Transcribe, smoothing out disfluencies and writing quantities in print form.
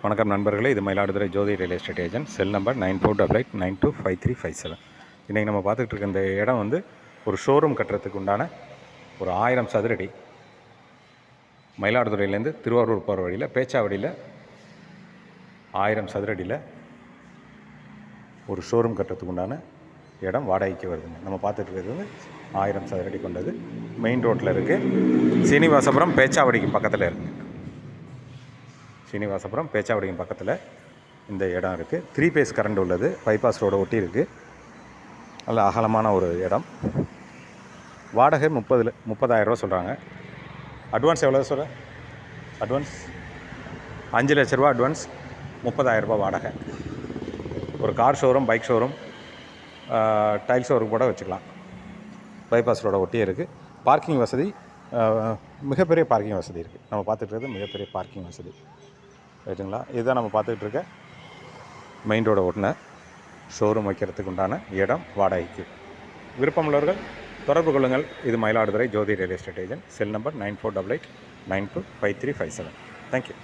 வணக்கம் நண்பர்களே, இது Mayiladuthurai Jothi real estate agent. Cell number 9488925357. இன்றைக்கி நம்ம பார்த்துக்கிட்டு இருக்க இந்த இடம் வந்து ஒரு ஷோரூம் கட்டுறதுக்கு உண்டான ஒரு 1000 சதுரடி. மயிலாடுதுறையிலேருந்து திருவாரூர் போகிற வழியில் பேச்சாவடியில் 1000 சதுரடியில் ஒரு ஷோரூம் கட்டுறதுக்கு உண்டான இடம் வாடகைக்கு வருதுங்க. நம்ம பார்த்துட்டு இருக்கிறது வந்து 1000 சதுரடி கொண்டது. மெயின் ரோட்டில் இருக்குது. சீனிவாசபுரம் பேச்சாவடிக்கு பக்கத்தில் இருக்குது. சீனிவாசபுரம் பேச்சாவடியின் பக்கத்தில் இந்த இடம் இருக்குது. 3 பேஸ் கரண்ட் உள்ளது. பைபாஸ் ரோடு ஒட்டி இருக்குது. நல்ல அகலமான ஒரு இடம். வாடகை 30,000 ரூபா சொல்கிறாங்க. அட்வான்ஸ் எவ்வளோ சொல்கிறேன்? அட்வான்ஸ் 5 லட்ச ரூபா அட்வான்ஸ், 30,000 ரூபா வாடகை. ஒரு car showroom, bike showroom, tail showroom கூட வச்சுக்கலாம். பைபாஸ் ரோட ஒட்டியே இருக்குது. பார்க்கிங் வசதி, மிகப்பெரிய பார்க்கிங் வசதி இருக்குது. நம்ம பார்த்துட்டு மிகப்பெரிய பார்க்கிங் வசதி ரைட்டுங்களா. இதுதான் நம்ம பார்த்துக்கிட்டு இருக்க மெயின் ரோட ஒட்டின ஷோரூம் வைக்கிறதுக்கு உண்டான இடம் வாடகைக்கு. விருப்பமுள்ளவர்கள் தொடர்பு கொள்ளுங்கள். இது Mayiladuthurai Jothi real estate agent. Cell number 9488925357. Thank you.